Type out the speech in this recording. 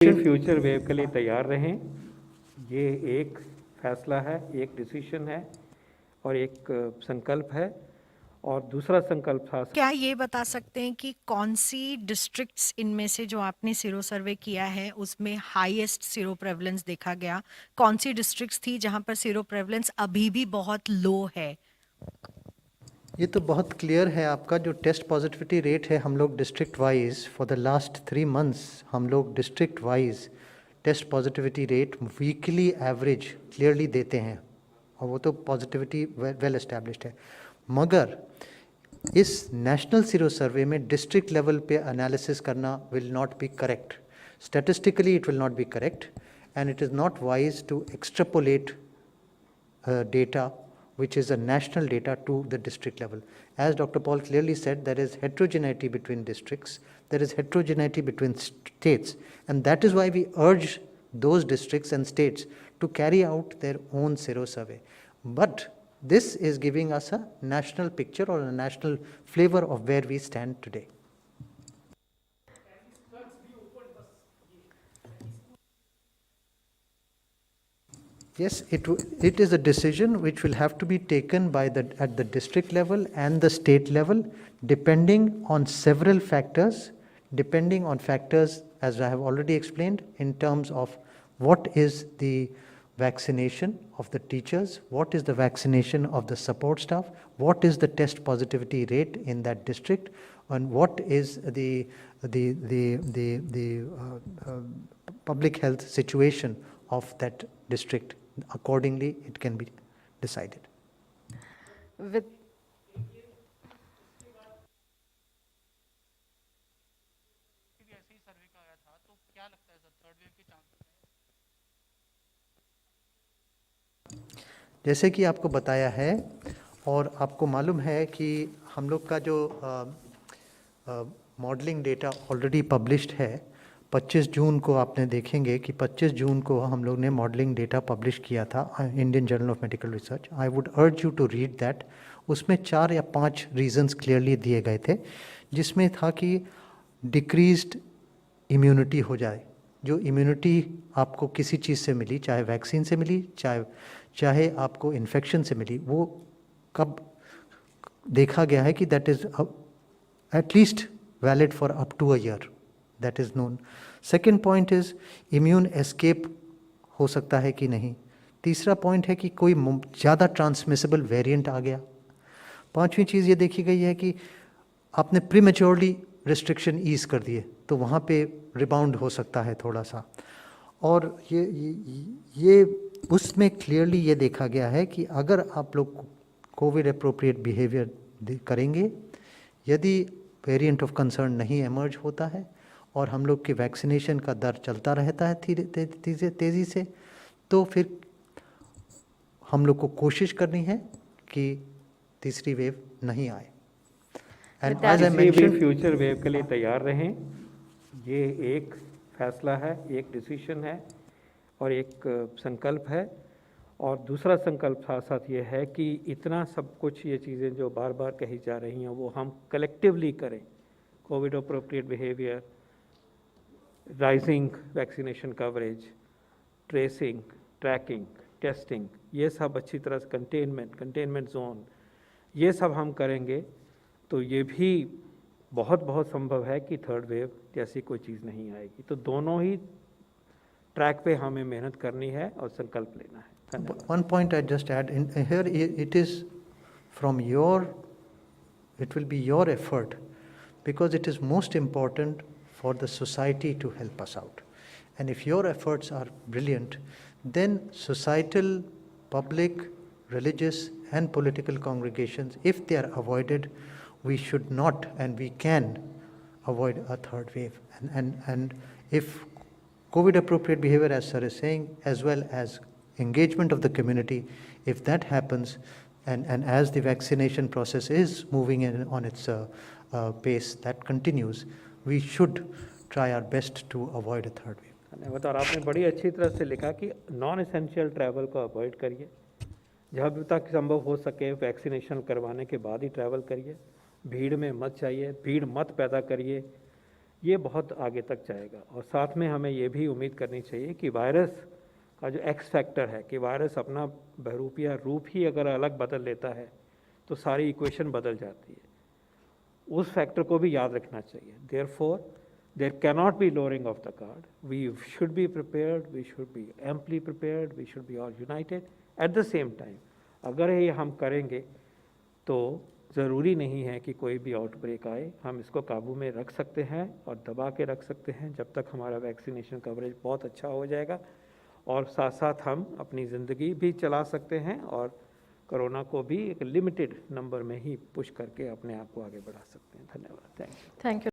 Future wave के लिए तैयार रहें। ये एक फैसला है, एक डिसीजन है और एक संकल्प है। और दूसरा संकल्प था, क्या ये बता सकते हैं कि कौन सी डिस्ट्रिक्ट्स इनमें से जो आपने सीरो सर्वे किया है उसमें हाईएस्ट सीरो प्रेवलेंस देखा गया? कौन सी डिस्ट्रिक्ट्स थी जहां पर सीरो प्रेवलेंस अभी भी बहुत लो है? ये तो बहुत क्लियर है। आपका जो टेस्ट पॉजिटिविटी रेट है, हम लोग district wise for the last 3 months हम लोग district wise test positivity rate weekly average clearly देते हैं और वो तो पॉजिटिविटी वेल एस्टैब्लिश्ड है। मगर इस नेशनल सीरो सर्वे में डिस्ट्रिक्ट लेवल पे एनालिसिस करना will not be correct. Statistically it will not be correct and it is not wise to extrapolate data which is a national data to the district level. As Dr. Paul clearly said, there is heterogeneity between districts, there is heterogeneity between states, and that is why we urge those districts and states to carry out their own sero survey. But this is giving us a national picture or a national flavor of where we stand today. Yes, it is a decision which will have to be taken by at the district level and the state level, depending on several factors, as I have already explained, in terms of what is the vaccination of the teachers, what is the vaccination of the support staff, what is the test positivity rate in that district, and what is the public health situation of that district. Accordingly, it can be decided. With जैसे कि आपको बताया है और आपको मालूम है कि हम लोग का जो मॉडलिंग डेटा ऑलरेडी पब्लिश्ड है, 25 जून को आपने देखेंगे कि 25 जून को हम लोग ने मॉडलिंग डेटा पब्लिश किया था Indian journal of medical research. I would urge you to read that. उसमें 4 या 5 रीजंस क्लियरली दिए गए थे, जिसमें था कि डिक्रीज्ड इम्यूनिटी हो जाए। जो इम्यूनिटी आपको किसी चीज़ से मिली, चाहे वैक्सीन से मिली, चाहे आपको इन्फेक्शन से मिली, वो कब देखा गया है कि that is at least valid for up to a year. That is known. Second point is immune escape हो सकता है कि नहीं। तीसरा पॉइंट है कि कोई ज़्यादा ट्रांसमिसिबल वेरिएंट आ गया। पांचवी चीज़ ये देखी गई है कि आपने प्रीमेच्योरली रिस्ट्रिक्शन ईज कर दिए तो वहाँ पे रिबाउंड हो सकता है थोड़ा सा। और ये उसमें क्लियरली ये देखा गया है कि अगर आप लोग कोविड अप्रोप्रिएट बिहेवियर करेंगे, यदि वेरिएंट ऑफ कंसर्न नहीं एमर्ज होता है और हम लोग के वैक्सीनेशन का दर चलता रहता है तेज़ी से, तो फिर हम लोग को कोशिश करनी है कि तीसरी वेव नहीं आए। And as I mention, future wave के लिए तैयार रहें। ये एक फैसला है, एक डिसीजन है और एक संकल्प है। और दूसरा संकल्प साथ साथ ये है कि इतना सब कुछ, ये चीज़ें जो बार बार कही जा रही हैं, वो हम कलेक्टिवली करें। Covid appropriate behaviour, rising vaccination coverage, tracing, tracking, testing, ये सब अच्छी तरह से कंटेनमेंट जोन, ये सब हम करेंगे तो ये भी बहुत संभव है कि थर्ड वेव जैसी कोई चीज़ नहीं आएगी। तो दोनों ही ट्रैक पे हमें मेहनत करनी है और संकल्प लेना है। One point I just add in here, it is from it will be your effort, because it is most important for the society to help us out. And if your efforts are brilliant, then societal, public, religious and political congregations, if they are avoided, we should not and we can avoid a third wave. And if COVID appropriate behavior, as sir is saying, as well as engagement of the community, if that happens, and as the vaccination process is moving on its pace, that continues, we should try our best to avoid a third wave. धन्यवाद। और आपने बड़ी अच्छी तरह से लिखा कि non essential travel को अवॉइड करिए, जब तक संभव हो सके वैक्सीनेशन करवाने के बाद ही ट्रैवल करिए, भीड़ में मत जाइए, भीड़ मत पैदा करिए, ये बहुत आगे तक जाएगा। और साथ में हमें ये भी उम्मीद करनी चाहिए कि वायरस का जो एक्स फैक्टर है, कि वायरस अपना बहरूपिया रूप ही अगर अलग बदल लेता है तो सारी इक्वेशन बदल जाती है, उस फैक्टर को भी याद रखना चाहिए। Therefore there cannot be lowering of the guard, we should be prepared, we should be amply prepared, we should be all united at the same time. अगर ये हम करेंगे तो ज़रूरी नहीं है कि कोई भी आउटब्रेक आए, हम इसको काबू में रख सकते हैं और दबा के रख सकते हैं जब तक हमारा वैक्सीनेशन कवरेज बहुत अच्छा हो जाएगा, और साथ साथ हम अपनी ज़िंदगी भी चला सकते हैं और कोरोना को भी एक लिमिटेड नंबर में ही पुश करके अपने आप को आगे बढ़ा सकते हैं। धन्यवाद। Thank you. Thank you